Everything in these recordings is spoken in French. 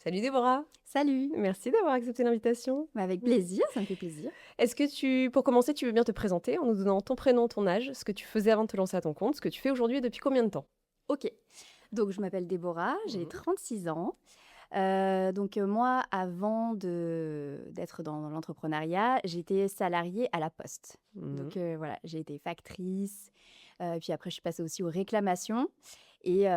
Salut Déborah, Salut! merci d'avoir accepté l'invitation. Bah, avec plaisir, ça me fait plaisir. Est-ce que pour commencer, tu veux bien te présenter en nous donnant ton prénom, ton âge, ce que tu faisais avant de te lancer à ton compte, ce que tu fais aujourd'hui et depuis combien de temps? OK. Donc je m'appelle Déborah, j'ai Mhm. 36 ans. Moi, avant d'être dans l'entrepreneuriat, j'étais salariée à la Poste. Mhm. Voilà, j'ai été factrice, puis après je suis passée aussi aux réclamations et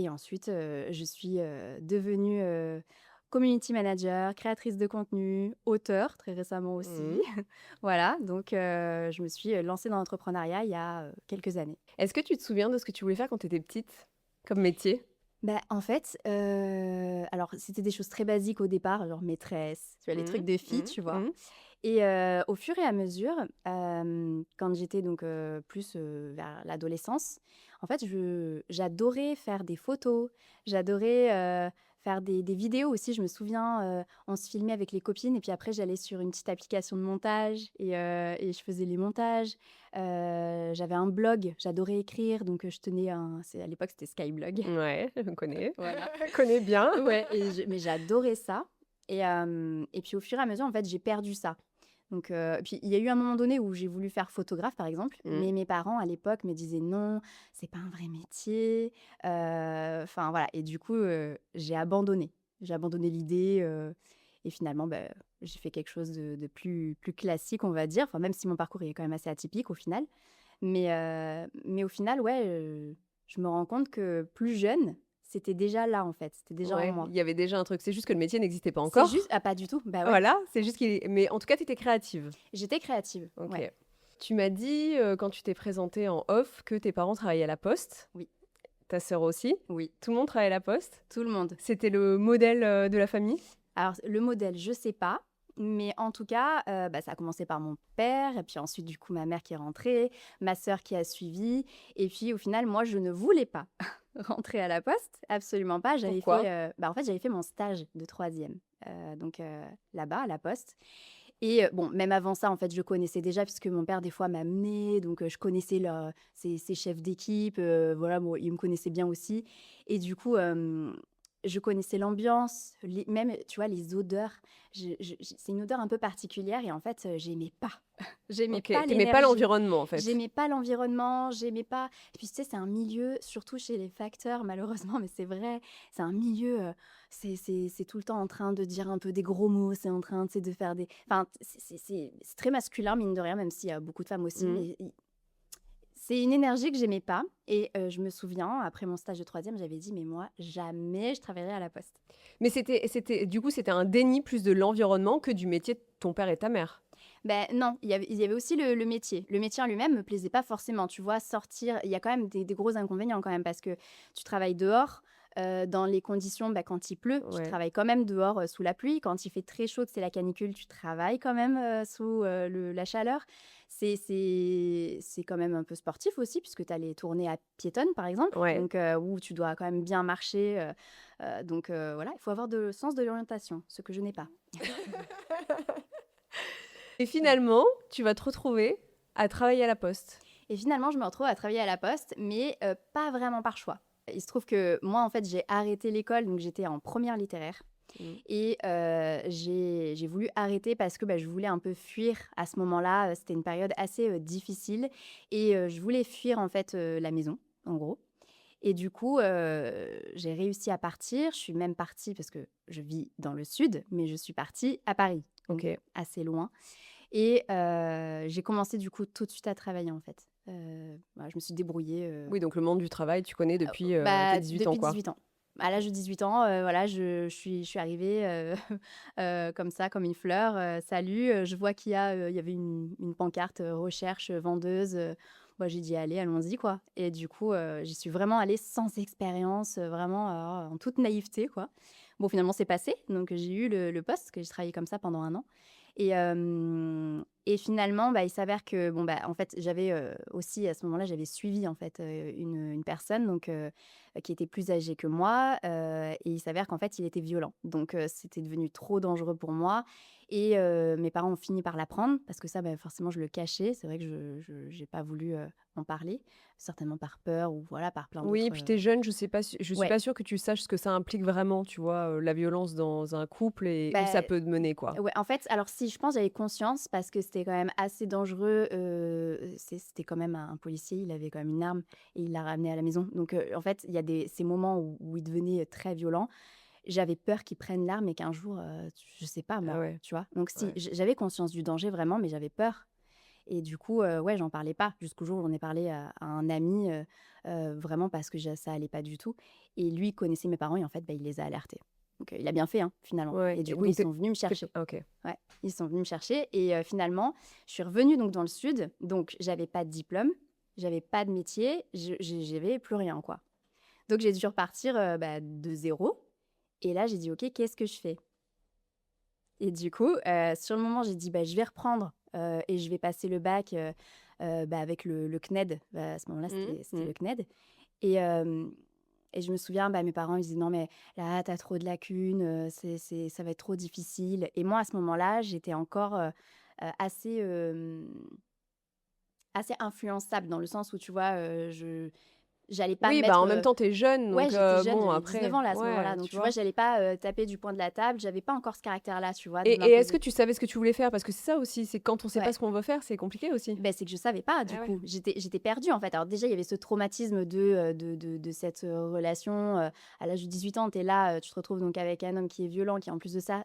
ensuite, je suis, devenue, community manager, créatrice de contenu, auteure très récemment aussi. Mhm. Voilà, je me suis, lancée dans l'entrepreneuriat il y a, quelques années. Est-ce que tu te souviens de ce que tu voulais faire quand tu étais petite, comme métier? Bah, en fait, alors c'était des choses très basiques au départ, genre maîtresse, tu vois? Les trucs Mhm. de filles, Mhm. tu vois? Mhm. Et au fur et à mesure, quand j'étais plus, vers l'adolescence, en fait, je j'adorais faire des photos, j'adorais, faire des vidéos aussi. Je me souviens, on se filmait avec les copines et puis après j'allais sur une petite application de montage et je faisais les montages. J'avais un blog, j'adorais écrire je tenais un à l'époque c'était Skyblog. Ouais, je connais. Voilà. Je connais bien. Ouais mais j'adorais ça et puis au fur et à mesure, en fait, j'ai perdu ça. Puis il y a eu un moment donné où j'ai voulu faire photographe, par exemple, Mhm. mais mes parents, à l'époque, me disaient: «Non, c'est pas un vrai métier», enfin voilà et j'ai abandonné. J'ai abandonné l'idée, et finalement, j'ai fait quelque chose de plus classique, on va dire, enfin même si mon parcours est quand même assez atypique au final. Mais au final, ouais, je me rends compte que plus jeune, c'était déjà là, en fait, c'était déjà en Ouais, moi. il y avait déjà un truc. C'est juste que le métier n'existait pas C'est juste encore. ah pas du tout, bah ouais, Voilà, c'est juste qu'il est... Mais en tout cas, tu étais créative. j'étais créative, Ok. ouais, Tu m'as dit, quand tu t'es présentée en off, que tes parents travaillaient à la Poste. oui, Ta sœur aussi? oui, Tout le monde travaille à la Poste? tout le monde. C'était le modèle, de la famille? Alors le modèle, je sais pas, mais en tout cas, ça a commencé par mon père et puis ensuite, du coup, ma mère qui est rentrée, ma sœur qui a suivi et puis au final, moi, je ne voulais pas rentrer à la poste, absolument pas. Pourquoi? En fait, j'avais fait mon stage de troisième là-bas, à la poste et bon, même avant ça, en fait, je connaissais déjà puisque mon père, des fois, m'amenait je connaissais ses chefs d'équipe, voilà, bon, il me connaissait bien aussi et je connaissais l'ambiance, même, tu vois, les odeurs. C'est une odeur un peu particulière et en fait, j'aimais pas. J'aimais OK. pas Tu pas l'énergie. l'environnement, en fait? J'aimais pas l'environnement, j'aimais pas et puis, tu sais, c'est un milieu, surtout chez les facteurs, malheureusement, mais c'est vrai, c'est un milieu, c'est tout le temps en train de dire un peu des gros mots, c'est en train, tu sais, de faire des enfin, c'est très masculin, mine de rien, même s'il y a beaucoup de femmes aussi, Mmh. mais c'est une énergie que j'aimais pas et je me souviens, après mon stage de troisième, j'avais dit: «Mais moi, jamais je travaillerai à la poste». Mais c'était un déni plus de l'environnement que du métier de ton père et ta mère? Ben non, il y avait aussi le métier. Le métier en lui-même me plaisait pas forcément, tu vois? Sortir il y a quand même des gros inconvénients quand même parce que tu travailles dehors, dans les conditions, quand il pleut, tu Ouais. travailles quand même dehors, sous la pluie. Quand il fait très chaud, que c'est la canicule, tu travailles quand même, sous, la chaleur. C'est quand même un peu sportif aussi puisque tu as les tournées à piétonnes, par exemple, Ouais. où tu dois quand même bien marcher, voilà, il faut avoir de sens de l'orientation, ce que je n'ai pas. Et finalement, tu vas te retrouver à travailler à la Poste? Et finalement, je me retrouve à travailler à la Poste, mais pas vraiment par choix. Il se trouve que moi, en fait, j'ai arrêté l'école, donc j'étais en première littéraire. Mmh. Et j'ai voulu arrêter parce que je voulais un peu fuir à ce moment-là. C'était une période assez difficile et je voulais fuir en fait la maison, en gros. Et j'ai réussi à partir. Je suis même partie parce que je vis dans le sud, mais je suis partie à Paris, donc OK. assez loin. Et j'ai commencé du coup tout de suite à travailler en fait. Je me suis débrouillée, Oui, donc le monde du travail, tu connais depuis, tes 18 ans, depuis quoi? 18 ans. À OK. l'âge de 18 ans, voilà, je suis arrivée, comme ça, comme une fleur, «Salut», je vois il y avait une pancarte, «Recherche vendeuse», j'ai dit: «Allez, allons-y, quoi» et j'y suis vraiment allée sans expérience, vraiment, en toute naïveté, quoi. Bon, finalement, c'est passé, donc j'ai eu le poste, que j'ai travaillé comme ça pendant un an et finalement, il s'avère que, en fait, j'avais, aussi à ce moment-là, j'avais suivi, en fait, une personne qui était plus âgé que moi, et il s'avère qu'en fait, il était violent. C'était devenu trop dangereux pour moi Et mes parents ont fini par l'apprendre parce que ça, bah, forcément, je le cachais. C'est vrai que je j'ai pas voulu, en parler, certainement par peur ou voilà, par plein Oui, et d'autres, puis tu jeune, je suis ouais, pas sûre que tu saches ce que ça implique vraiment, tu vois, la violence dans un couple et où ça bah, peut te mener, quoi. ouais, en fait, alors si, je pense j'avais conscience parce que c'était quand même assez dangereux, c'était quand même un policier, il avait quand même une arme et il l'a ramené à la maison. Donc en fait, il y a ces moments où il devenait très violent. J'avais peur qu'il prenne l'arme et qu'un jour, je sais pas Ah moi, ouais, tu vois? Donc si, ouais. j'avais conscience du danger vraiment, mais j'avais peur et du coup, ouais, j'en parlais pas jusqu'au jour où j'en ai parlé à un ami, vraiment parce que ça allait pas du tout et lui connaissait mes parents et en fait, bah, il les a alertés. Donc il a bien fait, hein, finalement Ouais, et du et coup, ils donc sont venus me tu chercher. OK. Ouais, ils sont venus me chercher et finalement, je suis revenue donc dans le sud, donc j'avais pas de diplôme, j'avais pas de métier, j'avais plus rien, quoi. Donc j'ai dû repartir, bah, de zéro et là, j'ai dit: «OK, qu'est-ce que je fais?» Et du coup, sur le moment, j'ai dit: «Bah, je vais reprendre, et je vais passer le bac, bah, avec le CNED». Bah, à ce moment-là, Mmh, c'était mmh. le CNED et hem et je me souviens, bah, mes parents, ils disaient: «Non, mais là, tu as trop de lacunes, ça va être trop difficile» et moi, à ce moment-là, j'étais encore, assez, assez influençable dans le sens où, tu vois, je j'allais pas me Oui, bah, mettre, en même temps, tu es jeune, ouais, donc j'étais jeune, bon j'avais 19 après ans là, à ce moment-là, ouais, donc tu tu vois, vois? j'allais pas, taper du poing de la table, j'avais pas encore ce caractère-là, tu vois, de Et est-ce que m'imposer. tu savais ce que tu voulais faire? Parce que c'est ça aussi, c'est quand on sait pas Ouais. ce qu'on veut faire, c'est compliqué aussi. C'est que je savais pas du Ah ouais. coup. J'étais perdue en fait. Alors déjà, il y avait ce traumatisme de cette, relation, à l'âge de 18 ans, tu es là, tu te retrouves donc avec un homme qui est violent, qui en plus de ça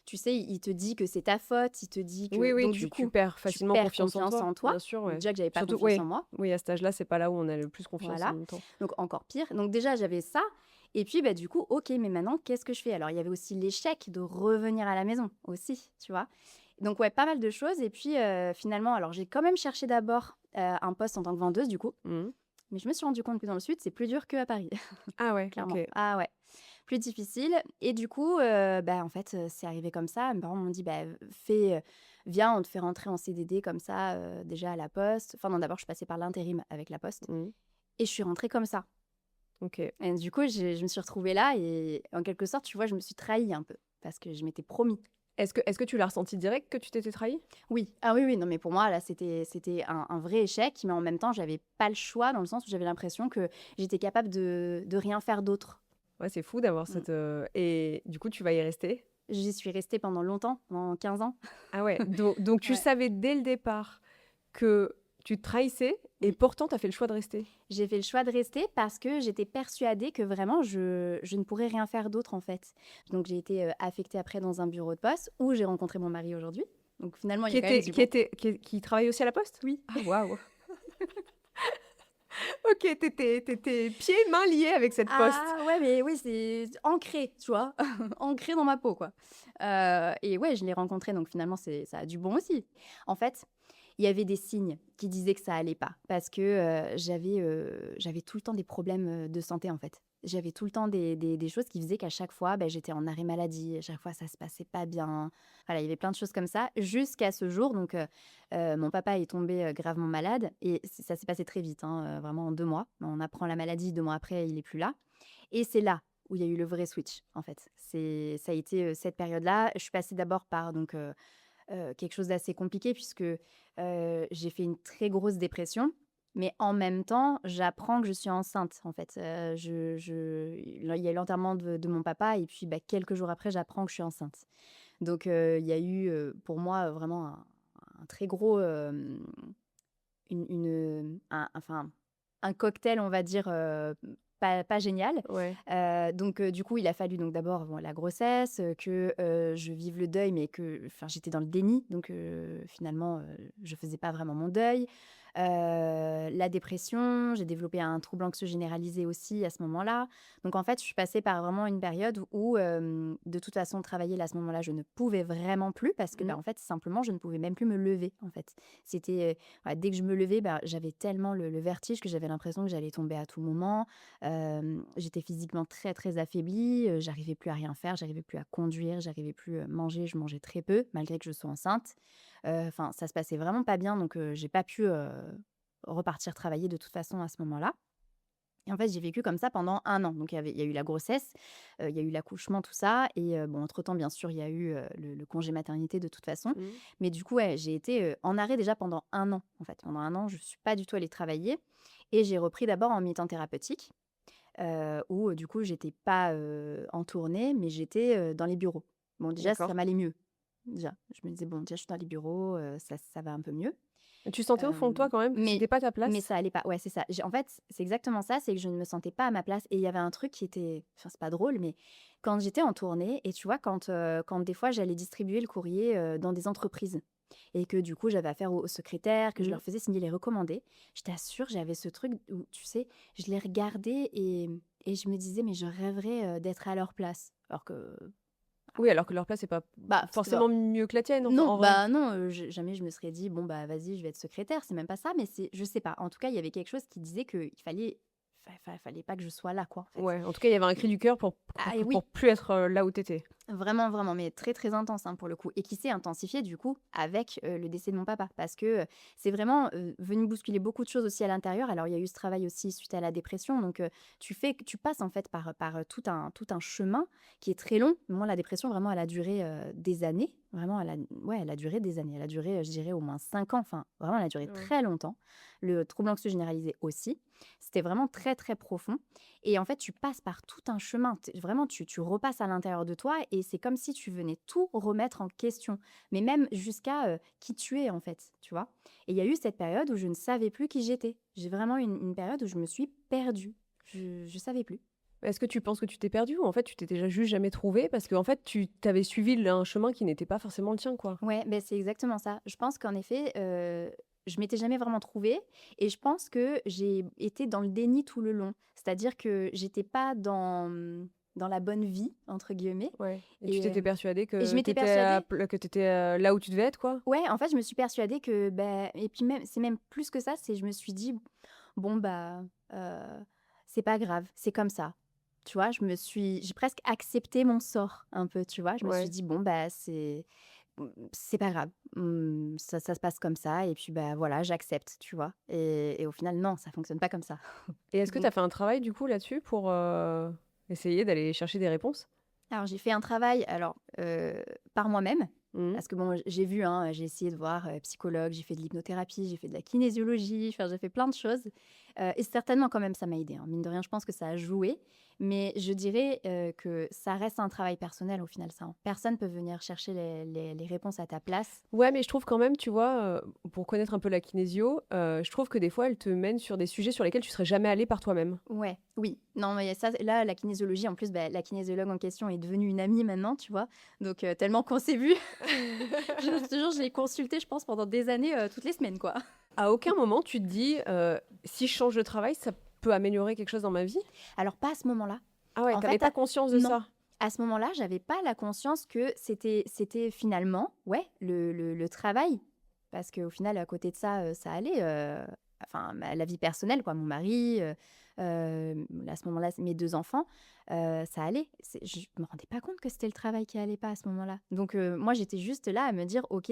tu sais, il te dit que c'est ta faute, il te dit Oui, que oui, donc du tu coup, perds tu facilement perds confiance en confiance toi, en toi. bien sûr, Donc ouais. déjà que j'avais pas Surtout confiance oui, en moi. oui, à cet âge-là, c'est pas là où on a le plus confiance en Voilà, même temps. donc encore pire. Donc déjà, j'avais ça et puis, bah, du coup, OK, mais maintenant qu'est-ce que je fais? Alors il y avait aussi l'échec de revenir à la maison aussi, tu vois? Donc ouais, pas mal de choses et puis, finalement, alors j'ai quand même cherché d'abord, un poste en tant que vendeuse du coup, Mmh. mais je me suis rendu compte que dans le sud, c'est plus dur qu'à Paris, Ah ouais, OK. clairement. Ah ouais, plus difficile et du coup, bah, en fait, c'est arrivé comme ça. Mes parents m'ont dit: «Bah, viens, on te fait rentrer en CDD comme ça, déjà à la poste». Enfin non, d'abord je suis passée par l'intérim avec la poste Mmh. et je suis rentrée comme ça. OK. Et du coup, je me suis retrouvée là et en quelque sorte, tu vois, je me suis trahie un peu parce que je m'étais promis. Est-ce que tu l'as ressenti direct que tu t'étais trahie? Oui, ah oui, oui, non, mais pour moi, là, c'était un vrai échec, mais en même temps, j'avais pas le choix dans le sens où j'avais l'impression que j'étais capable de rien faire d'autre. Ouais, c'est fou d'avoir Mmh. cette, et du coup, tu vas y rester? J'y suis restée pendant longtemps, pendant 15 ans. Ah ouais, donc tu Ouais, savais dès le départ que tu te trahissais et oui. pourtant tu as fait le choix de rester? J'ai fait le choix de rester parce que j'étais persuadée que vraiment je ne pourrais rien faire d'autre, en fait. Donc j'ai été, affectée après dans un bureau de poste où j'ai rencontré mon mari aujourd'hui. Donc finalement, il y Qui a quand même était du qui bon. était qui travaillait aussi à la poste? Oui. Ah waouh! OK, tu étais pieds, mains liés avec cette poste. Ah ouais, mais oui, c'est ancré, tu vois? Ancré dans ma peau, quoi. Et ouais, je l'ai rencontré, donc finalement, ça a du bon aussi. En fait, il y avait des signes qui disaient que ça allait pas parce que, j'avais tout le temps des problèmes, de santé, en fait. J'avais tout le temps des choses qui faisaient qu'à chaque fois, bah, j'étais en arrêt maladie, à chaque fois ça se passait pas bien. Voilà, il y avait plein de choses comme ça jusqu'à ce jour donc mon papa est tombé, gravement malade et ça s'est passé très vite, hein, vraiment en 2 mois. On apprend la maladie, 2 mois après, il est plus là et c'est là où il y a eu le vrai switch, en fait. Ça a été, cette période-là. Je suis passée d'abord par donc quelque chose d'assez compliqué puisque, j'ai fait une très grosse dépression, mais en même temps, j'apprends que je suis enceinte, en fait. Il y a eu l'enterrement de mon papa et puis, bah, quelques jours après, j'apprends que je suis enceinte. Donc il y a eu, pour moi, vraiment un très gros, enfin, un cocktail, on va dire, pas génial. Ouais. Donc du coup, il a fallu donc d'abord, bon, la grossesse, que, je vive le deuil, mais que enfin, j'étais dans le déni, donc finalement, je faisais pas vraiment mon deuil. La dépression, j'ai développé un trouble anxieux généralisé aussi à ce moment-là. Donc en fait, je suis passée par vraiment une période où, de toute façon, travailler là, à ce moment-là, je ne pouvais vraiment plus parce que, bah, Mmh. en fait, simplement, je ne pouvais même plus me lever, en fait. C'était, voilà, dès que je me levais, bah, j'avais tellement le vertige que j'avais l'impression que j'allais tomber à tout moment. J'étais physiquement très, très affaiblie, j'arrivais plus à rien faire, j'arrivais plus à conduire, j'arrivais plus à manger, je mangeais très peu malgré que je sois enceinte. Enfin, ça se passait vraiment pas bien donc j'ai pas pu, repartir travailler de toute façon à ce moment-là Et en fait, j'ai vécu comme ça pendant 1 an. Donc il y a eu la grossesse, il y a eu l'accouchement, tout ça et bon, entre-temps, bien sûr, il y a eu, le congé maternité de toute façon. Mmh. Mais du coup, ouais, j'ai été, en arrêt déjà pendant 1 an, en fait. Pendant 1 an, je ne suis pas du tout allée travailler et j'ai repris d'abord en mi-temps thérapeutique, où, du coup, j'étais pas, en tournée, mais j'étais, dans les bureaux. Bon, déjà, ça D'accord. m'allait mieux, déjà. Je me disais: «Bon, déjà, je suis dans les bureaux, ça va un peu mieux». Et tu sentais au fond de toi quand même que Mais c'était pas ta mais place? ça allait pas. Ouais, c'est ça. J'ai en fait, c'est exactement ça, c'est que je ne me sentais pas à ma place et il y avait un truc qui était enfin, c'est pas drôle, mais quand j'étais en tournée et tu vois, quand des fois j'allais distribuer le courrier, dans des entreprises et que du coup, j'avais affaire aux secrétaires, que je Mmh. leur faisais signer les recommandés, je t'assure, j'avais ce truc où, tu sais, je les regardais et je me disais: «Mais je rêverais, d'être à leur place». Alors que, Oui, alors que leur place est pas bah, c'était forcément pas mieux que la tienne, enfin, non, en vrai. bah, non, jamais je me serais dit: «Bon, bah, vas-y, je vais être secrétaire», c'est même pas ça, mais c'est je sais pas. En tout cas, il y avait quelque chose qui disait qu'il fallait pas que je sois là, quoi, en fait. Ouais, en tout cas, il y avait un cri du cœur Ah et pour oui, plus être, là où tu étais. vraiment, vraiment, mais très, très intense, hein, pour le coup et qui s'est intensifié, du coup, avec, le décès de mon papa. Parce que, c'est vraiment, venu bousculer beaucoup de choses aussi à l'intérieur. Alors, il y a eu ce travail aussi suite à la dépression, donc tu passes, en fait, par tout un chemin qui est très long. Moi, la dépression, vraiment, elle a duré, des années. Vraiment, elle a duré des années. Elle a duré, je dirais, au moins 5 ans. Enfin, vraiment, elle a duré Ouais. très longtemps. Le trouble anxieux généralisé aussi. C'était vraiment très, très profond et en fait, tu passes par tout un chemin. Vraiment, tu repasses à l'intérieur de toi et c'est comme si tu venais tout remettre en question, mais même jusqu'à qui tu es, en fait, tu vois. Et il y a eu cette période où je ne savais plus qui j'étais. J'ai vraiment une période où je me suis perdue. Je savais plus. Est-ce que tu penses que tu t'es perdue ou en fait, tu t'es déjà juste jamais trouvée parce qu'en fait, tu avais suivi un chemin qui n'était pas forcément le tien, quoi? Ouais, ben c'est exactement ça. Je pense qu'en effet, je m'étais jamais vraiment trouvée et je pense que j'ai été dans le déni tout le long. C'est-à-dire que j'étais pas dans «la bonne vie» entre guillemets Ouais, et tu et t'étais persuadée et je que tu m'étais étais persuadée. là où tu devais être, quoi? Ouais, en fait, je me suis persuadée que, ben et puis même c'est même plus que ça, c'est je me suis dit: «Bon, bah, c'est pas grave, c'est comme ça». Tu vois? J'ai presque accepté mon sort un peu, tu vois? Je me suis Ouais. dit: «Bon, bah, c'est pas grave, ça se passe comme ça et puis, bah, voilà, j'accepte», tu vois? Et au final, non, ça fonctionne pas comme ça. Et est-ce que tu Donc as fait un travail du coup là-dessus pour, essayer d'aller chercher des réponses? alors j'ai fait un travail par moi-même, Mmh. parce que bon, j'ai vu, hein, j'ai essayé de voir, psychologue, j'ai fait de l'hypnothérapie, j'ai fait de la kinésiologie, enfin j'ai fait plein de choses, et certainement quand même ça m'a aidée, hein. Mine de rien, je pense que ça a joué, mais je dirais, que ça reste un travail personnel au final ça, hein. Personne peut venir chercher les réponses à ta place. Ouais, mais je trouve quand même, tu vois, pour connaître un peu la kinésio, je trouve que des fois, elle te mène sur des sujets sur lesquels tu serais jamais allé par toi-même. Ouais, oui. Non, mais ça, là, la kinésiologie, en plus, bah, la kinésiologue en question est devenue une amie maintenant, tu vois? Donc tellement qu'on s'est vus. Je te jure, je l'ai consultée, je pense, pendant des années, toutes les semaines, quoi. À aucun moment tu te dis, «Si je change de travail, ça peut améliorer quelque chose dans ma vie»? Alors pas à ce moment-là. Ah ouais, En tu avais fait, pas conscience de non. ça? À ce moment-là, j'avais pas la conscience que c'était finalement, ouais, le travail. Parce qu'au final, à côté de ça, ça allait, enfin, la vie personnelle, quoi, mon mari, à ce moment-là, mes 2 enfants, ça allait. Je me rendais pas compte que c'était le travail qui allait pas à ce moment-là. Donc moi, j'étais juste là à me dire: «OK,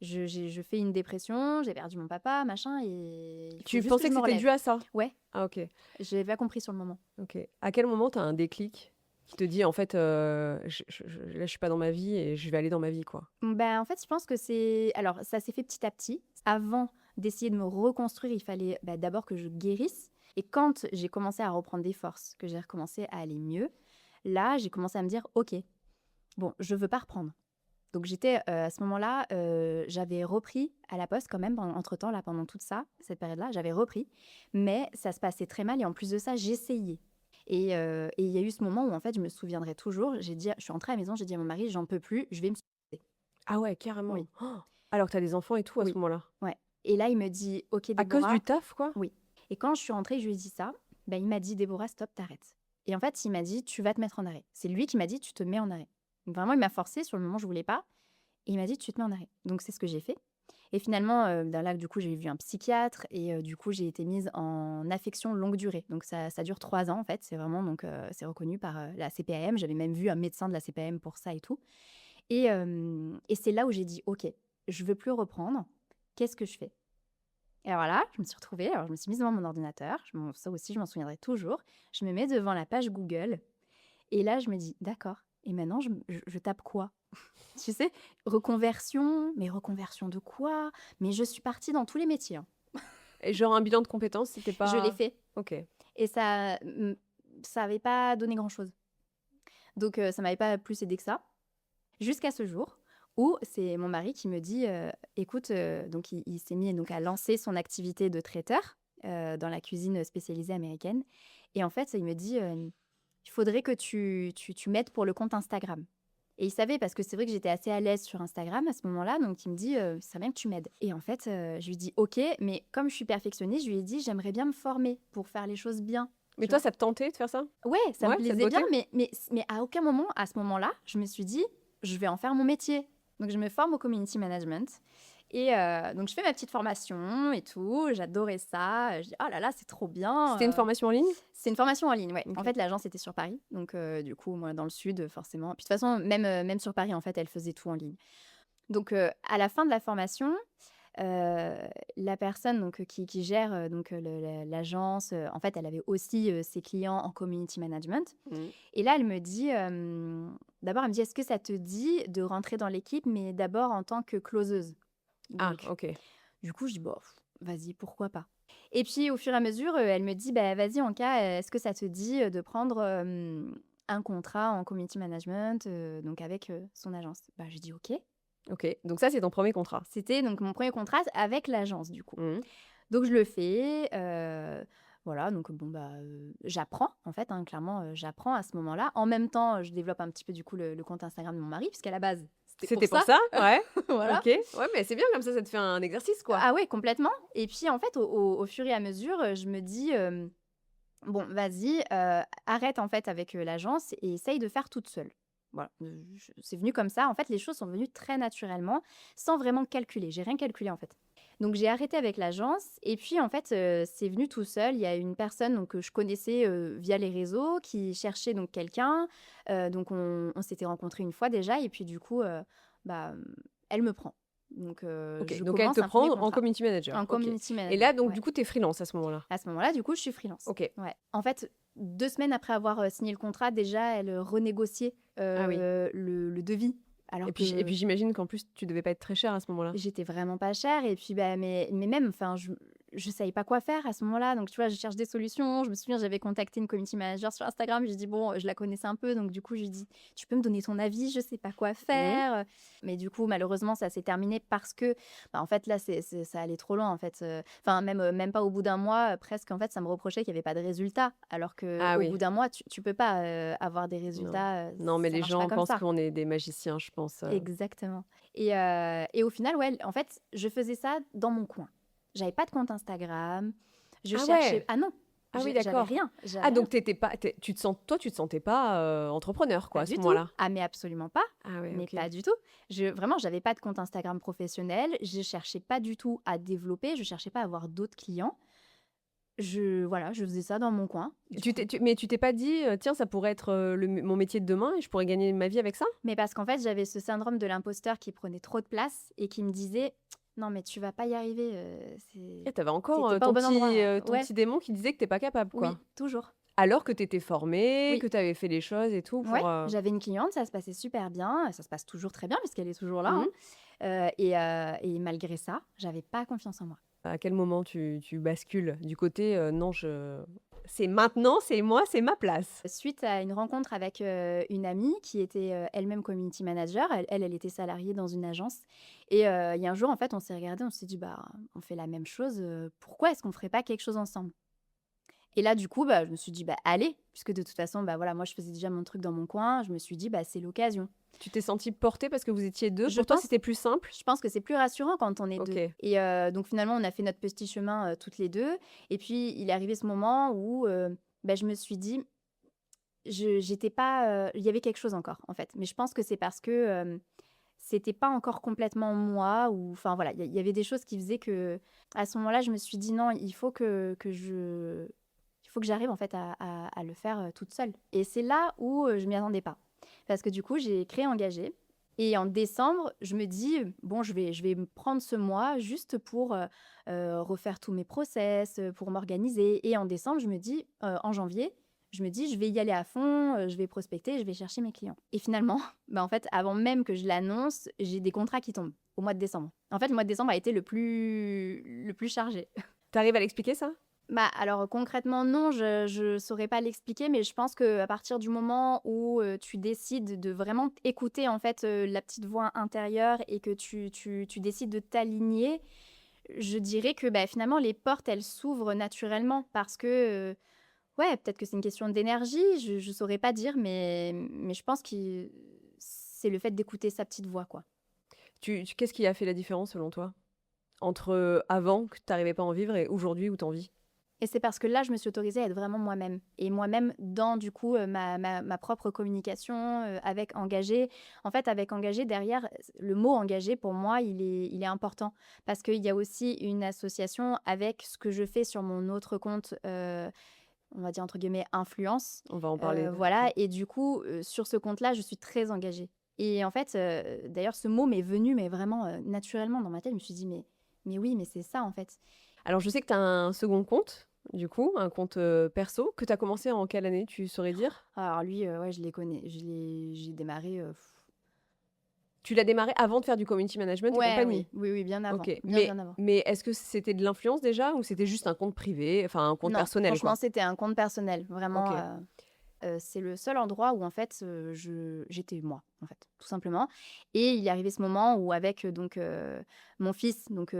je fais une dépression, j'ai perdu mon papa, machin et il faut Tu juste que pensais je que me c'était relève». dû à ça? Ouais, Ah OK, j'avais pas compris sur le moment. OK. À quel moment tu as un déclic qui te dit: «En fait, là, je suis pas dans ma vie et je vais aller dans ma vie, quoi»? Bah, en fait, je pense que alors ça s'est fait petit à petit. Avant d'essayer de me reconstruire, il fallait, bah, d'abord que je guérisse et quand j'ai commencé à reprendre des forces, que j'ai recommencé à aller mieux, là, j'ai commencé à me dire: «OK, bon, je veux pas reprendre». Donc j'étais, à ce moment-là, j'avais repris à la poste quand même entre-temps, là, pendant toute ça, cette période-là, j'avais repris, mais ça se passait très mal et en plus de ça, j'essayais et il y a eu ce moment où en fait, je me souviendrai toujours, je suis rentrée à la maison, j'ai dit à mon mari: «J'en peux plus, je vais me suicider». Ah ouais, Oui. carrément. Alors que tu as des enfants et tout à ce Oui, moment-là? ouais et là, il me dit: «OK À cause du Déborah». taf, quoi? Oui et quand je suis rentrée, je lui ai dit ça, bah, il m'a dit: «Déborah, stop, t'arrêtes». Et en fait, il m'a dit: «Tu vas te mettre en arrêt». C'est lui qui m'a dit: «Tu te mets en arrêt». Donc vraiment, il m'a forcée, sur le moment, je voulais pas et il m'a dit: «Tu te mets en arrêt». Donc c'est ce que j'ai fait et finalement, bah, là, du coup, j'ai vu un psychiatre et du coup, j'ai été mise en affection longue durée. Donc ça dure 3 ans, en fait. C'est vraiment donc c'est reconnu par, la CPAM. J'avais même vu un médecin de la CPAM pour ça et tout et c'est là où j'ai dit: «OK, je veux plus reprendre. Qu'est-ce que je fais?» Et alors là, je me suis retrouvée, alors je me suis mise devant mon ordinateur, ça aussi je m'en souviendrai toujours. Je me mets devant la page Google et là je me dis: «D'accord et maintenant je tape quoi?» Tu sais? Reconversion, mais reconversion de quoi? Mais je suis partie dans tous les métiers, hein. Et genre un bilan de compétences, c'était Je l'ai pas fait OK. et ça avait pas donné grand-chose. Donc ça m'avait pas plus aidé que ça. Jusqu'à ce jour où c'est mon mari qui me dit, «Écoute», donc il s'est mis donc à lancer son activité de traiteur, dans la cuisine spécialisée américaine et en fait, il me dit, «Il faudrait que tu m'aides pour le compte Instagram». Et il savait parce que c'est vrai que j'étais assez à l'aise sur Instagram à ce moment-là, donc il me dit, «Ça serait bien que tu m'aides» et en fait, je lui dis: «OK», mais comme je suis perfectionniste, je lui ai dit: «J'aimerais bien me former pour faire les choses bien», Mais tu toi, vois? ça te tentait de faire ça? Ouais, ça me Ouais, ça te plaisait bien, bottait? mais à aucun moment, à ce moment-là, je me suis dit: «Je vais en faire mon métier». Donc je me forme au community management et donc je fais ma petite formation et tout. J'adorais ça, je dis: «Oh là là, c'est trop C'était une bien», formation en ligne? C'est une formation en ligne, ouais. En OK. fait, l'agence était sur Paris, donc du coup, moi, dans le sud, forcément. Puis de toute façon, même sur Paris, en fait, elle faisait tout en ligne. Donc à la fin de la formation, Heu, la personne donc qui gère, donc l'agence, en fait, elle avait aussi, ses clients en community management Mmh. et là, elle me dit, d'abord, elle me dit: «Est-ce que ça te dit de rentrer dans l'équipe, mais d'abord en tant que closeuse?» Ah, Donc OK. du coup, je dis: «Bon, vas-y, pourquoi pas?» Et puis, au fur et à mesure, elle me dit: «Bah, vas-y, en cas, est-ce que ça te dit, de prendre, un contrat en community management, donc avec, son agence?» Bah, je dis: «OK». OK. Donc ça, c'est ton premier contrat? C'était donc mon premier contrat avec l'agence, du coup. Mmh. Donc je le fais, voilà, donc bon, bah, j'apprends en fait, hein, clairement, j'apprends à ce moment-là. En même temps, je développe un petit peu du coup le compte Instagram de mon mari puisqu'à la base, c'était pour C'était pour ça. ça? Ouais. Voilà. OK. Ouais, mais c'est bien comme ça te fait un exercice, quoi. Ah ouais, complètement et puis en fait, au fur et à mesure, je me dis, «Bon, vas-y, arrête en fait avec, l'agence et essaye de faire toute seule». Voilà, je c'est venu comme ça. En fait, les choses sont venues très naturellement, sans vraiment calculer. J'ai rien calculé, en fait. Donc j'ai arrêté avec l'agence et puis, en fait, c'est venu tout seul. Il y a une personne donc que je connaissais, via les réseaux qui cherchait donc quelqu'un. Donc on s'était rencontrés une fois déjà et puis du coup, bah, elle me prend. Donc OK. je Donc elle te commence un premier prend en contrat community manager. en OK. community Et là, management, donc ouais. du coup, tu es freelance à ce moment-là? À ce moment-là, du coup, je suis freelance. OK. Ouais. En fait, 2 semaines après avoir, signé le contrat, déjà, elle, renégociait, Ah oui. le devis. Alors Et que puis j'imagine qu'en plus, tu devais pas être très cher à ce moment-là? j'étais vraiment pas chère et puis, bah, mais même, enfin, je savais pas quoi faire à ce moment-là. Donc, tu vois, je cherche des solutions. Je me souviens, j'avais contacté une community manager sur Instagram. J'ai dit: «Bon», je la connaissais un peu, donc du coup, je lui dis: «Tu peux me donner ton avis? Je sais pas quoi Mmh. faire». Mais du coup, malheureusement, ça s'est terminé parce que, bah, en fait, là, ça allait trop loin, en fait, enfin, même pas au bout d'un mois, presque, en fait, ça me reprochait qu'il y avait pas de résultats. Alors Ah qu'au oui. bout d'un mois, tu peux pas, avoir des Non. résultats, Non, mais ça les marche pas gens comme pensent ça. qu'on est des magiciens, je pense. Exactement et au final, ouais, en fait, je faisais ça dans mon coin. J'avais pas de compte Instagram, je Ah cherchais ouais! ah non, Ah oui, j'avais d'accord. rien, Ah j'avais donc rien. t'étais pas tu te sentais pas, entrepreneur, quoi, Pas à ce du tout. moment-là? Ah mais absolument pas, Ah ouais, mais OK. pas du tout. Vraiment, j'avais pas de compte Instagram professionnel, je cherchais pas du tout à développer, je cherchais pas à avoir d'autres clients. Voilà, je faisais ça dans mon coin, du coup. Mais tu t'es pas dit, «Tiens, ça pourrait être, mon métier de demain et je pourrais gagner ma vie avec ça»? Mais parce qu'en fait, j'avais ce syndrome de l'imposteur qui prenait trop de place et qui me disait: «Non mais tu vas pas y arriver, Et tu encore, tu pas au bon endroit». ton Ouais, petit démon qui disait que tu pas capable, quoi. oui, toujours. Alors que tu étais formée, Oui. que tu avais fait les choses et tout Ouais, pour, j'avais une cliente, ça se passait super bien, ça se passe toujours très bien puisqu'elle est toujours là, Mmh. hein, et malgré ça, j'avais pas confiance en moi. À quel moment tu bascules du côté, «Non, c'est maintenant, c'est moi, c'est ma place»? Suite à une rencontre avec, une amie qui était, elle-même community manager, elle était salariée dans une agence et il y a un jour, en fait, on s'est regardé, on s'est dit: «Bah, on fait la même chose, pourquoi est-ce qu'on ferait pas quelque chose ensemble?» Et là, du coup, bah, je me suis dit: «Bah, allez!» puisque de toute façon, bah, voilà, moi, je faisais déjà mon truc dans mon coin, je me suis dit: «Bah, c'est l'occasion». Tu t'es sentie portée parce que vous étiez 2. Je Pour toi, pense c'était plus simple? Je pense que c'est plus rassurant quand on est 2 OK. et donc finalement, on a fait notre petit chemin, toutes les 2. Et puis il est arrivé ce moment où, bah, je me suis dit j'étais pas, il y avait quelque chose encore, en fait. Mais je pense que c'est parce que, c'était pas encore complètement moi ou enfin voilà, il y avait des choses qui faisaient que à ce moment-là, je me suis dit: «Non, il faut que j'arrive en fait le faire, toute seule» et c'est là où, je m'y attendais pas. Parce que du coup, j'ai créé Engagé Et en décembre, je me dis: «Bon, je vais me prendre ce mois juste pour, refaire tous mes process, pour m'organiser» et en décembre, je me dis, en janvier, je me dis: «Je vais y aller à fond, je vais prospecter, je vais chercher mes clients» et finalement, bah, en fait, avant même que je l'annonce, j'ai des contrats qui tombent au mois de décembre. En fait, le mois de décembre a été le plus chargé. T'arrives à l'expliquer ça? Bah, alors concrètement non, je saurais pas l'expliquer, mais je pense qu'à partir du moment où, tu décides de vraiment écouter en fait, la petite voix intérieure et que tu décides de t'aligner, je dirais que, bah, finalement les portes elles s'ouvrent naturellement parce que, ouais, peut-être que c'est une question d'énergie, je saurais pas dire, mais je pense que c'est le fait d'écouter sa petite voix, quoi. Qu'est-ce qui a fait la différence selon toi? Entre, avant que tu arrivais pas à en vivre et aujourd'hui où tu en vis? Et c'est parce que là, je me suis autorisée à être vraiment moi-même et moi-même dans du coup, ma propre communication, avec engagé. En fait, avec engagé derrière, le mot engagé pour moi, il est important parce qu'il y a aussi une association avec ce que je fais sur mon autre compte, on va dire entre guillemets «influence». On va en parler. Voilà et du coup, sur ce compte-là, je suis très engagée et en fait, d'ailleurs ce mot m'est venu mais vraiment, naturellement dans ma tête. Je me suis dit: «Mais oui, mais c'est ça en fait». Alors je sais que tu as un second compte, du coup, un compte, perso que tu as commencé en quelle année, tu saurais dire? Alors lui, ouais, je les connais. J'ai démarré, Tu l'as démarré avant de faire du community management et ouais, compagnie? oui, oui, oui, bien avant, OK, bien, bien avant. mais est-ce que c'était de l'influence déjà ou c'était juste un compte privé, enfin un compte Non, personnel, franchement, quoi? c'était un compte personnel, vraiment, OK, c'est le seul endroit où en fait, j'étais moi, en fait, tout simplement et il est arrivé ce moment où avec, donc mon fils, donc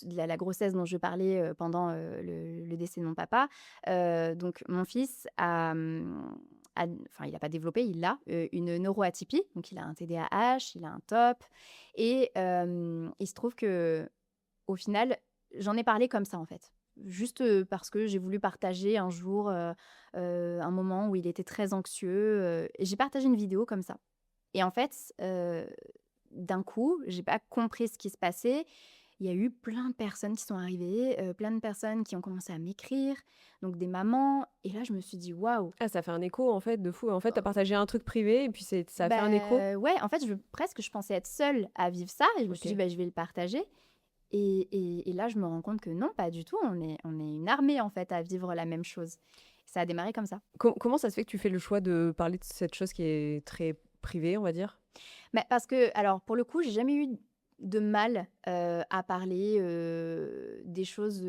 la grossesse dont je parlais, pendant, le décès de mon papa, donc mon fils enfin, il a pas développé, il a, une neuroatypie, donc il a un TDAH, il a un TOP et il se trouve que au final, j'en ai parlé comme ça, en fait. Juste, parce que j'ai voulu partager un jour, un moment où il était très anxieux, et j'ai partagé une vidéo comme ça et en fait, d'un coup, j'ai pas compris ce qui se passait. Il y a eu plein de personnes qui sont arrivées, plein de personnes qui ont commencé à m'écrire, donc des mamans et là, je me suis dit: «Waouh!» ah ça fait un écho en fait de fou. En fait, tu as partagé un truc privé et puis ça a fait un écho? Ouais, en fait, je pensais être seule à vivre ça et je me suis dit: OK. «Bah, je vais le partager» et là, je me rends compte que non, pas du tout. On est une armée, en fait, à vivre la même chose. Ça a démarré comme ça. Comment ça se fait que tu fais le choix de parler de cette chose qui est très privée, on va dire? Mais parce que alors, pour le coup, j'ai jamais eu de mal, à parler, des choses,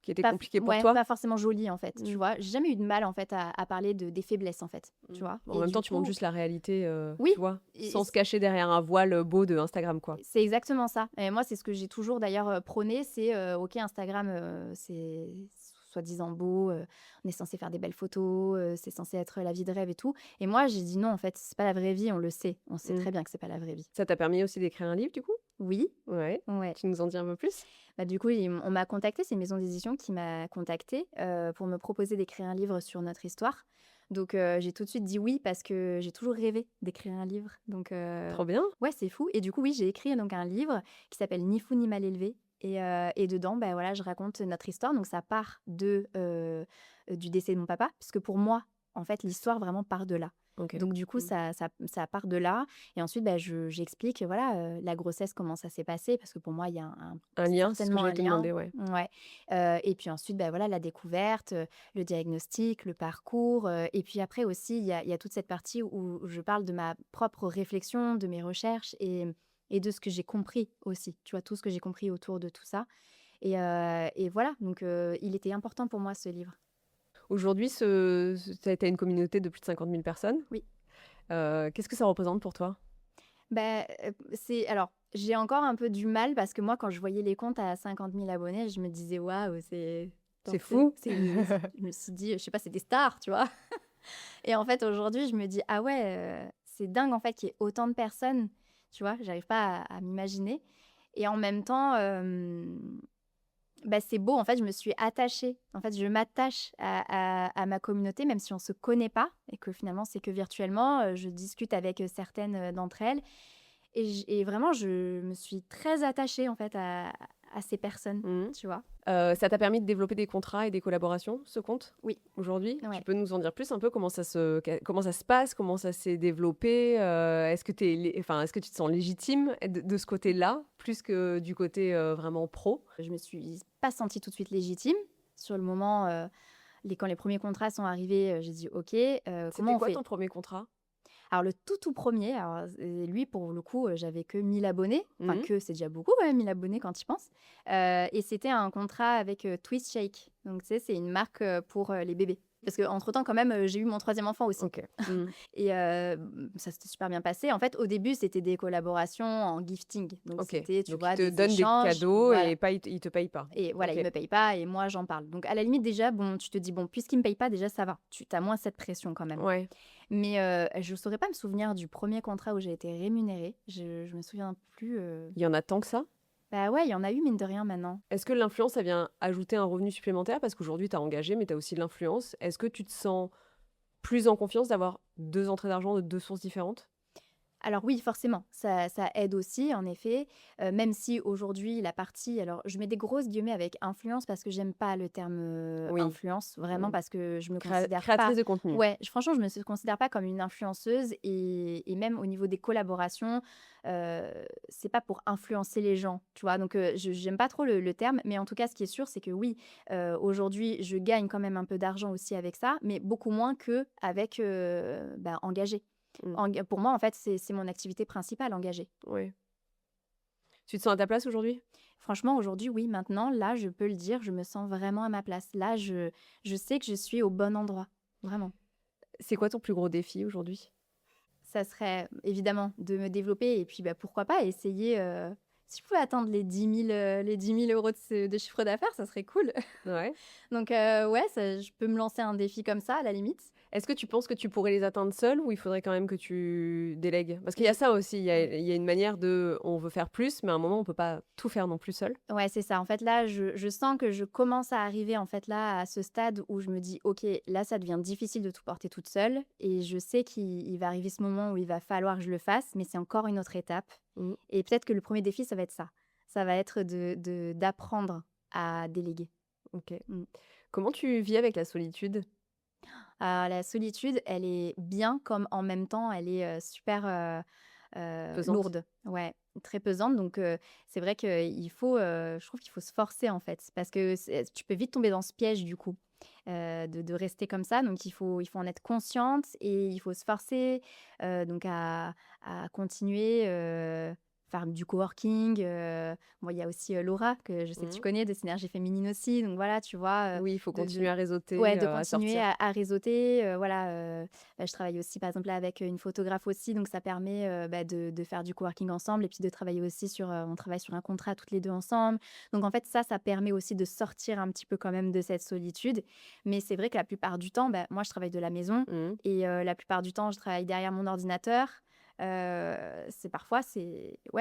Qui était pas f compliquée pour ouais, toi? pas forcément jolies, en fait, tu Mmh. vois? J'ai jamais eu de mal, en fait, à parler des faiblesses, en fait, Mmh. tu vois? En Et même du temps, tu montres coup juste la réalité, oui tu vois? et Sans se cacher derrière un voile, beau de Instagram, quoi. c'est exactement ça et moi, c'est ce que j'ai toujours d'ailleurs, prôné, c'est, OK Instagram, c'est soi-disant beau, on est censé faire des belles photos, c'est censé être la vie de rêve et tout et moi, j'ai dit: «Non, en fait, c'est pas la vraie vie, on sait Mmh. très bien que c'est pas la vraie vie». Ça t'a permis aussi d'écrire un livre, du coup? Oui, Ouais. ouais. Tu nous en dis un peu plus? Bah, du coup, on m'a contactée, c'est une maison d'édition qui m'a contactée, pour me proposer d'écrire un livre sur notre histoire. Donc j'ai tout de suite dit oui parce que j'ai toujours rêvé d'écrire un livre. Donc Trop bien. ouais, c'est fou et du coup, oui, j'ai écrit donc un livre qui s'appelle Ni fou ni mal élevé et dedans, bah, voilà, je raconte notre histoire. Donc ça part du décès de mon papa, puisque pour moi, en fait, l'histoire vraiment part de là. OK. Donc du coup, Mmh. ça part de là et ensuite, bah, j'explique, voilà, la grossesse, comment ça s'est passé parce que pour moi, il y a Un lien, c'est ce que certainement un j'allais te lien. demander, ouais. Ouais, et puis ensuite, bah, voilà, la découverte, le diagnostic, le parcours, et puis après aussi, il y a toute cette partie où je parle de ma propre réflexion, de mes recherches et de ce que j'ai compris aussi, tu vois? Tout ce que j'ai compris autour de tout ça et voilà, donc il était important pour moi ce livre. Aujourd'hui, tu as une communauté de plus de 50 000 personnes. Oui. Qu'est-ce que ça représente pour toi? Bah, c'est alors, j'ai encore un peu du mal parce que moi, quand je voyais les comptes à 50 000 abonnés, je me disais: «Waouh, c'est C'est genre, fou. je me suis dit, je sais pas, c'est des stars», tu vois? Et en fait, aujourd'hui, je me dis: «Ah ouais, c'est dingue, en fait, qu'il y ait autant de personnes», tu vois? J'arrive pas à m'imaginer et en même temps, bah, c'est beau, en fait, je me suis attachée. En fait, je m'attache à ma communauté, même si on se connaît pas et que finalement, c'est que virtuellement. Je discute avec, certaines, d'entre elles et vraiment, je me suis très attachée, en fait, à à ces personnes, Mmh. tu vois? Ça t'a permis de développer des contrats et des collaborations, ce compte, Oui, aujourd'hui? Tu ouais. peux nous en dire plus un peu? Comment ça se passe? Comment ça s'est développé? Est-ce que tu te sens légitime de ce côté-là, plus que du côté, vraiment pro? Je me suis pas sentie tout de suite légitime. Sur le moment, quand les premiers contrats sont arrivés, j'ai dit: «OK, C'était comment on quoi fait?» ton premier contrat? Alors le tout premier, alors lui pour le coup, j'avais que 1 000 abonnés, enfin Mmh. que, c'est déjà beaucoup quand même 1 000 abonnés quand tu y penses, et c'était un contrat avec, Twist Shake. Donc tu sais, c'est une marque, pour, les bébés. Parce qu'entre temps quand même, j'ai eu mon troisième enfant aussi. OK. Mmh. Et ça s'était super bien passé. En fait, au début, c'était des collaborations en gifting. Donc OK. c'était, tu Donc ils vois, te des donnent des échanges, cadeaux voilà. et pas ils te payent pas? Et voilà, OK. il me paye pas et moi, j'en parle. Donc à la limite, déjà, bon, tu te dis: «Bon, puisqu'il me paye pas, déjà, ça va». Tu as moins cette pression quand même. Ouais. Mais je saurais pas me souvenir du premier contrat où j'ai été rémunérée. Je me souviens plus, Il y en a tant que ça? Bah, ouais, il y en a eu mine de rien maintenant. Est-ce que l'influence, ça vient ajouter un revenu supplémentaire? Parce qu'aujourd'hui, tu as engagé, mais tu as aussi l'influence. Est-ce que tu te sens plus en confiance d'avoir 2 entrées d'argent de 2 sources différentes? Alors oui, forcément, ça aide aussi en effet, même si aujourd'hui la partie, alors je mets des grosses guillemets avec influence parce que j'aime pas le terme, Oui. influence, vraiment Mmh. parce que je me considère pas, Créatrice de contenu. ouais, franchement je me considère pas comme une influenceuse et même au niveau des collaborations, c'est pas pour influencer les gens, tu vois? Donc je j'aime pas trop le terme, mais en tout cas ce qui est sûr c'est que oui, aujourd'hui je gagne quand même un peu d'argent aussi avec ça, mais beaucoup moins qu'avec, bah, engagé. Mmh. Pour moi, en fait, c'est mon activité principale, engagée. Ouais. Tu te sens à ta place aujourd'hui? Franchement, aujourd'hui, oui, maintenant, là, je peux le dire, je me sens vraiment à ma place. Là, je sais que je suis au bon endroit, vraiment. C'est quoi ton plus gros défi aujourd'hui? Ça serait évidemment de me développer et puis, bah, pourquoi pas essayer, si je pouvais atteindre les 10 000 € de chiffre d'affaires, ça serait cool. Ouais. Donc, ouais, ça, je peux me lancer un défi comme ça, à la limite. Est-ce que tu penses que tu pourrais les atteindre seule ou il faudrait quand même que tu délègues? Parce qu'il y a Je- ça aussi, ouais. il y a une manière de on veut faire plus, mais à un moment, on peut pas tout faire non plus seul. Ouais, c'est ça. En fait, là, je sens que je commence à arriver, en fait, là, à ce stade où je me dis: «OK, là, ça devient difficile de tout porter toute seule» et je sais qu'il va arriver ce moment où il va falloir que je le fasse, mais c'est encore une autre étape Mmh. et peut-être que le premier défi, ça va être ça. Ça va être d'apprendre à déléguer. OK. Mmh. Comment tu vis avec la solitude? Ah, la solitude, elle est bien comme en même temps, elle est, super, Pesante? lourde. Ouais, très pesante donc c'est vrai qu'il faut, je trouve qu'il faut se forcer, en fait, parce que tu peux vite tomber dans ce piège, du coup, de rester comme ça donc il faut en être consciente et il faut se forcer, donc à continuer, faire du coworking, bon, il y a aussi, Laura que je sais que tu Mmh. connais de Synergie Féminine aussi donc voilà, tu vois, Oui, il faut de continuer à réseauter, ouais, de à continuer sortir. à réseauter, voilà, bah, je travaille aussi par exemple là avec, une photographe aussi, donc ça permet, bah, de faire du coworking ensemble et puis de travailler aussi sur, on travaille sur un contrat toutes les 2 ensemble. Donc en fait ça permet aussi de sortir un petit peu quand même de cette solitude. Mais c'est vrai que la plupart du temps, bah, moi je travaille de la maison Mmh. et la plupart du temps je travaille derrière mon ordinateur. Ouais,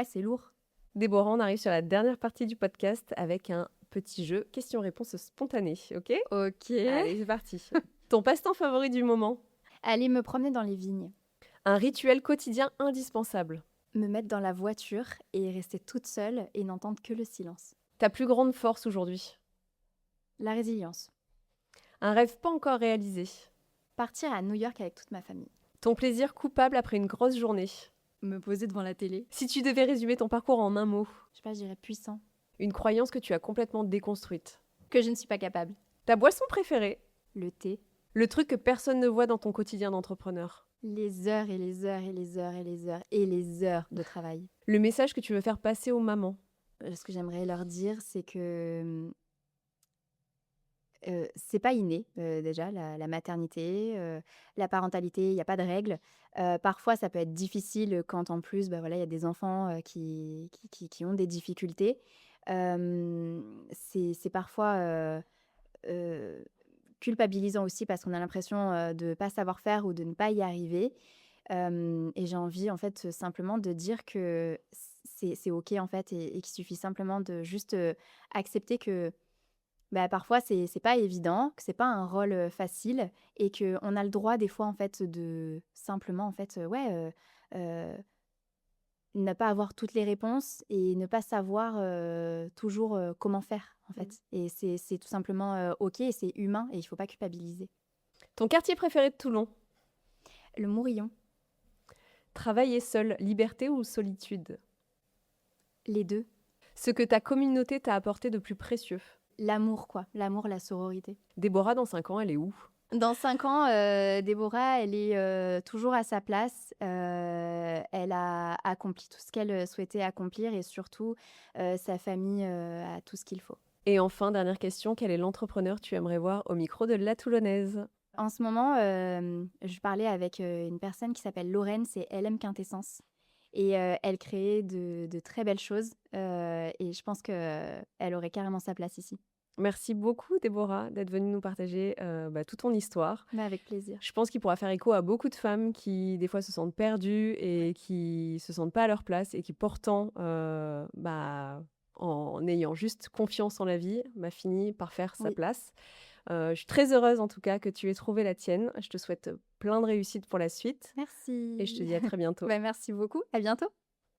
c'est lourd. Déborah, on arrive sur la dernière partie du podcast avec un petit jeu questions-réponses spontanées, OK? OK. Allez, c'est parti. Ton passe-temps favori du moment? Aller me promener dans les vignes, Un rituel quotidien indispensable? me mettre dans la voiture et rester toute seule et n'entendre que le silence. Ta plus grande force aujourd'hui? La résilience. Un rêve pas encore réalisé? Partir à New York avec toute ma famille. Ton plaisir coupable après une grosse journée? Me poser devant la télé. Si tu devais résumer ton parcours en un mot? Je sais pas, je dirais puissant. Une croyance que tu as complètement déconstruite? Que je ne suis pas capable. Ta boisson préférée? Le thé. Le truc que personne ne voit dans ton quotidien d'entrepreneur? Les heures et les heures et les heures et les heures et les heures de travail. Le message que tu veux faire passer aux mamans? Ce que j'aimerais leur dire, c'est que c'est pas inné, déjà la maternité, la parentalité, il y a pas de règle. Parfois ça peut être difficile, quand en plus, bah, voilà, il y a des enfants, qui ont des difficultés. C'est parfois, heu, culpabilisant aussi parce qu'on a l'impression, de pas savoir faire ou de ne pas y arriver. Et j'ai envie en fait, simplement de dire que c'est OK en fait et qu'il suffit simplement de juste, accepter que bah, parfois, c'est pas évident, que c'est pas un rôle, facile et qu'on a le droit des fois, en fait, de simplement, en fait, ouais, heu, ne pas avoir toutes les réponses et ne pas savoir, toujours, comment faire, en Mmh. fait. Et c'est tout simplement, OK et c'est humain et il faut pas culpabiliser. Ton quartier préféré de Toulon? Le Mourillon, Travailler seul, liberté ou solitude? les 2. Ce que ta communauté t'a apporté de plus précieux? L'amour, quoi, l'amour, la sororité. Déborah, dans 5 ans, elle est où? Dans 5 ans, Déborah, elle est, toujours à sa place. Elle a accompli tout ce qu'elle, souhaitait accomplir et surtout, sa famille, a tout ce qu'il faut. Et enfin, dernière question, quel est l'entrepreneur que tu aimerais voir au micro de La Toulonnaise? En ce moment, je parlais avec, une personne qui s'appelle Lorraine, c'est LM Quintessence et elle crée de très belles choses, et je pense qu'elle aurait carrément sa place ici. Merci beaucoup, Déborah, d'être venue nous partager toute ton histoire. Mais avec plaisir. Je pense qu'il pourra faire écho à beaucoup de femmes qui, des fois, se sentent perdues et qui se sentent pas à leur place et qui, pourtant, en ayant juste confiance en la vie, finit par faire sa Oui, place. Je suis très heureuse, en tout cas, que tu aies trouvé la tienne. Je te souhaite plein de réussites pour la suite et je te merci. dis à très bientôt. Bah, merci beaucoup. À bientôt.